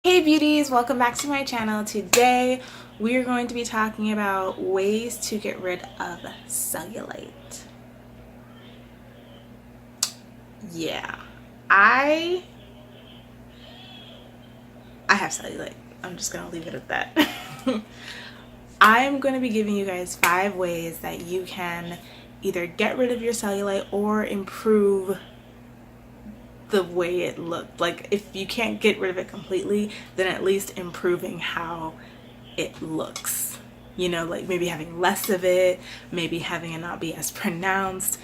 Hey beauties, welcome back to my channel. Today we are going to be talking about ways to get rid of cellulite. Yeah, I have cellulite. I'm just gonna leave it at that. I'm going to be giving you guys 5 ways that you can either get rid of your cellulite or improve the way it looked. Like, if you can't get rid of it completely, then at least improving how it looks. You know, like maybe having less of it, maybe having it not be as pronounced.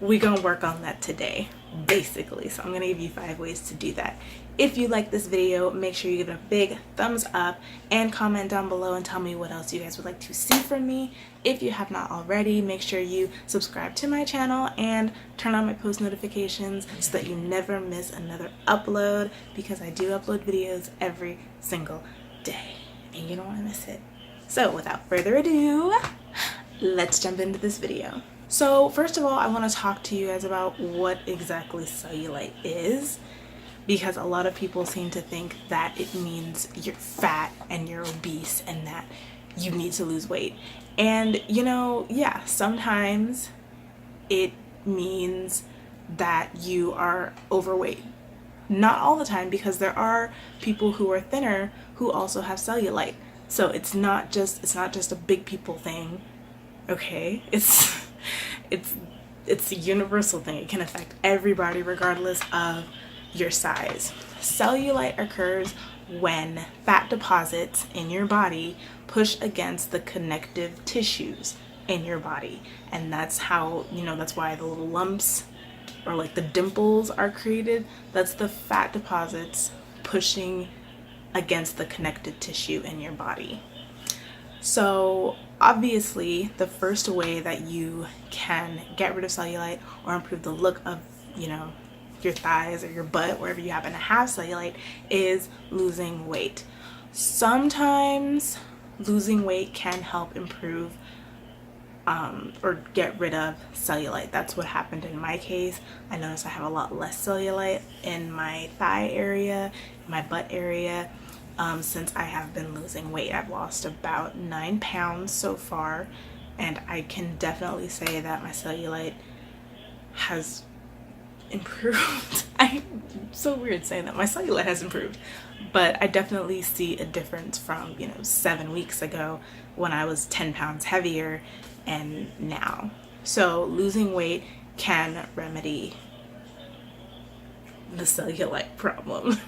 We're gonna work on that today, basically. So I'm gonna give you 5 ways to do that. If you like this video, make sure you give it a big thumbs up and comment down below and tell me what else you guys would like to see from me. If you have not already, make sure you subscribe to my channel and turn on my post notifications so that you never miss another upload, because I do upload videos every single day and you don't want to miss it. So without further ado, let's jump into this video. So first of all, I want to talk to you guys about what exactly cellulite is, because a lot of people seem to think that it means you're fat and you're obese and that you need to lose weight. And you know, yeah, sometimes it means that you are overweight. Not all the time, because there are people who are thinner who also have cellulite. So it's not just a big people thing. Okay? It's a universal thing. It can affect everybody regardless of your size. Cellulite occurs when fat deposits in your body push against the connective tissues in your body. And that's how, you know, that's why the little lumps or like the dimples are created. That's the fat deposits pushing against the connective tissue in your body. So obviously the first way that you can get rid of cellulite or improve the look of, you know, your thighs or your butt, wherever you happen to have cellulite, is losing weight. Sometimes losing weight can help improve or get rid of cellulite. That's what happened in my case. I noticed I have a lot less cellulite in my thigh area, my butt area, since I have been losing weight. I've lost about 9 pounds so far, and I can definitely say that my cellulite has improved. I'm so weird saying that my cellulite has improved, but I definitely see a difference from, you know, 7 weeks ago when I was 10 pounds heavier and now. So losing weight can remedy the cellulite problem.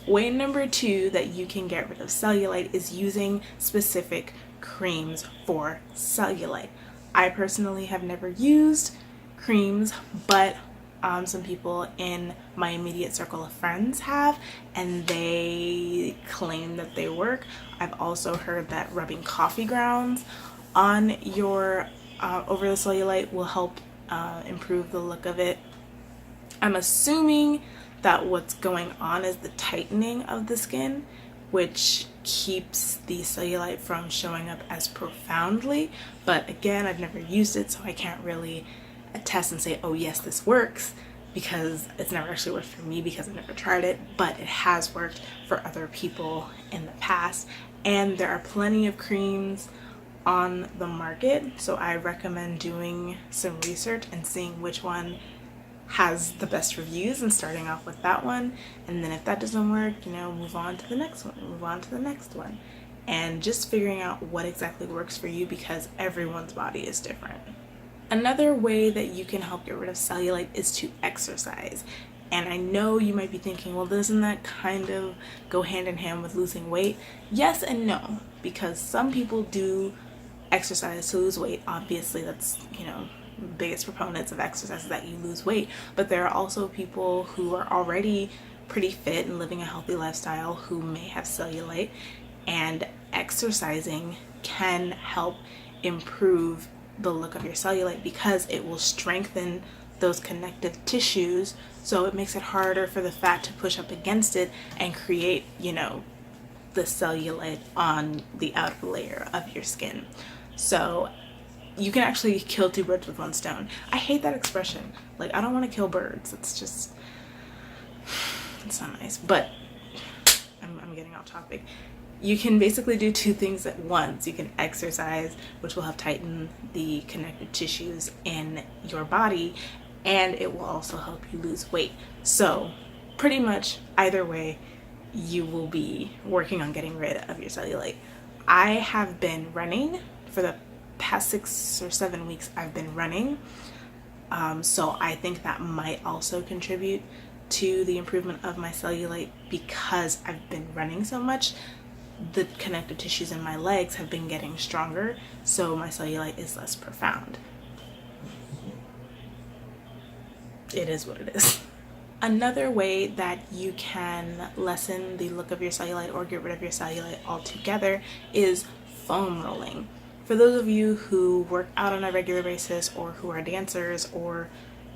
Way number 2 that you can get rid of cellulite is using specific creams for cellulite. I personally have never used creams, but some people in my immediate circle of friends have, and they claim that they work. I've also heard that rubbing coffee grounds on your over the cellulite will help improve the look of it. I'm assuming that what's going on is the tightening of the skin, which keeps the cellulite from showing up as profoundly. But again, I've never used it, so I can't really attest and say, oh yes, this works, because it's never actually worked for me because I've never tried it, but it has worked for other people in the past. And there are plenty of creams on the market, so I recommend doing some research and seeing which one has the best reviews and starting off with that one. And then if that doesn't work, you know, move on to the next one, move on to the next one, and just figuring out what exactly works for you, because everyone's body is different. Another way that you can help get rid of cellulite is to exercise. And I know you might be thinking, well, doesn't that kind of go hand in hand with losing weight? Yes and no, because some people do exercise to lose weight. Obviously, that's, you know, biggest proponents of exercise is that you lose weight, but there are also people who are already pretty fit and living a healthy lifestyle who may have cellulite, and exercising can help improve the look of your cellulite because it will strengthen those connective tissues, so it makes it harder for the fat to push up against it and create, you know, the cellulite on the outer layer of your skin. So you can actually kill 2 birds with 1 stone. I hate that expression. Like, I don't want to kill birds. It's just, it's not nice. But off topic. You can basically do two things at once. You can exercise, which will help tighten the connective tissues in your body, and it will also help you lose weight. So pretty much either way, you will be working on getting rid of your cellulite. I have been running for the past 6 or 7 weeks. I've been running, so I think that might also contribute to the improvement of my cellulite. Because I've been running so much, the connective tissues in my legs have been getting stronger, so my cellulite is less profound. It is what it is. Another way that you can lessen the look of your cellulite or get rid of your cellulite altogether is foam rolling. For those of you who work out on a regular basis, or who are dancers, or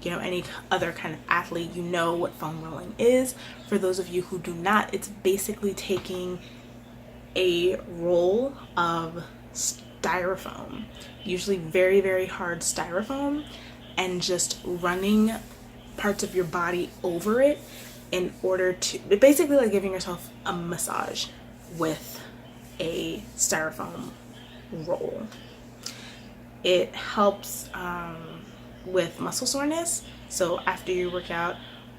any other kind of athlete, you know what foam rolling is. For those of you who do not, it's basically taking a roll of styrofoam, usually very, very hard styrofoam, and just running parts of your body over it in order to, basically like giving yourself a massage with a styrofoam roll. It helps with muscle soreness. So after you work out,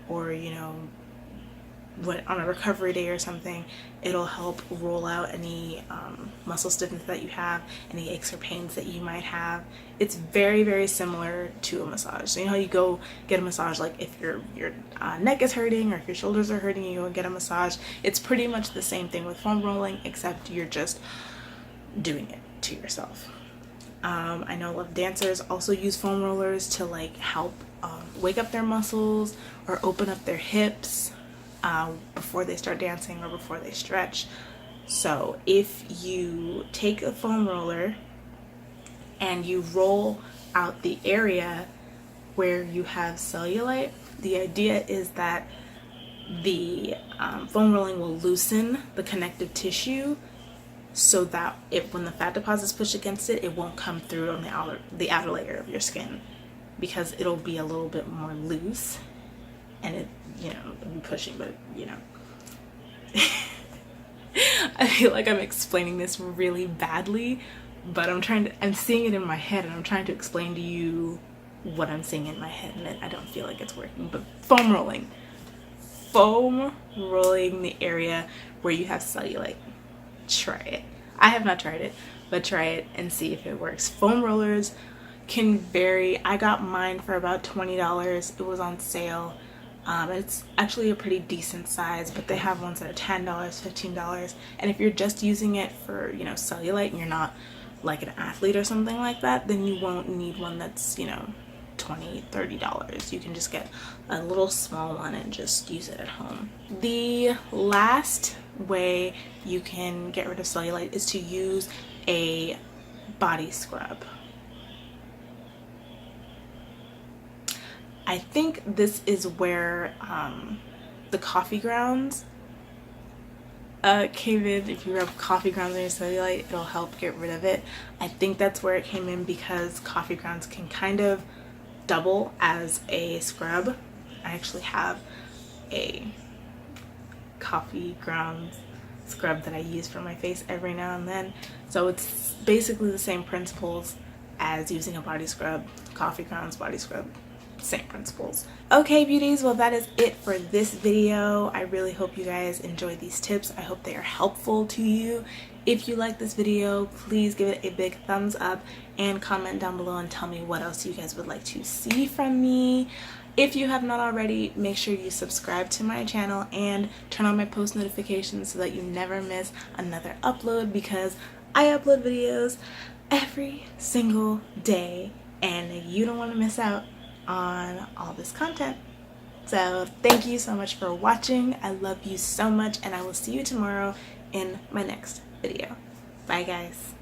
or on a recovery day or something, it'll help roll out any muscle stiffness that you have, any aches or pains that you might have. It's very, very similar to a massage. So you know how you go get a massage, like if your neck is hurting or if your shoulders are hurting, you go get a massage. It's pretty much the same thing with foam rolling, except you're just doing it to yourself. I know a lot of dancers also use foam rollers to like help wake up their muscles or open up their hips before they start dancing or before they stretch. So if you take a foam roller and you roll out the area where you have cellulite, the idea is that the foam rolling will loosen the connective tissue, so that when the fat deposits push against it, it won't come through on the outer layer of your skin, because it'll be a little bit more loose, and it'll be pushing, but I feel like I'm explaining this really badly, but I'm seeing it in my head, and I'm trying to explain to you what I'm seeing in my head, and I don't feel like it's working. But foam rolling the area where you have cellulite. Try it. I have not tried it, but try it and see if it works. Foam rollers can vary. I got mine for about $20. It was on sale. It's actually a pretty decent size, but they have ones that are $10, $15. And if you're just using it for, cellulite, and you're not like an athlete or something like that, then you won't need one that's, $20, $30. You can just get a little small one and just use it at home. The last way you can get rid of cellulite is to use a body scrub. I think this is where the coffee grounds came in. If you rub coffee grounds on your cellulite, it'll help get rid of it. I think that's where it came in, because coffee grounds can kind of double as a scrub. I actually have a coffee grounds scrub that I use for my face every now and then. So it's basically the same principles as using a body scrub. Coffee grounds, body scrub, same principles. Okay, beauties, well, that is it for this video. I really hope you guys enjoyed these tips. I hope they are helpful to you. If you like this video, please give it a big thumbs up and comment down below and tell me what else you guys would like to see from me. If you have not already, make sure you subscribe to my channel and turn on my post notifications so that you never miss another upload, because I upload videos every single day and you don't want to miss out on all this content. So thank you so much for watching. I love you so much, and I will see you tomorrow in my next video. Bye, guys.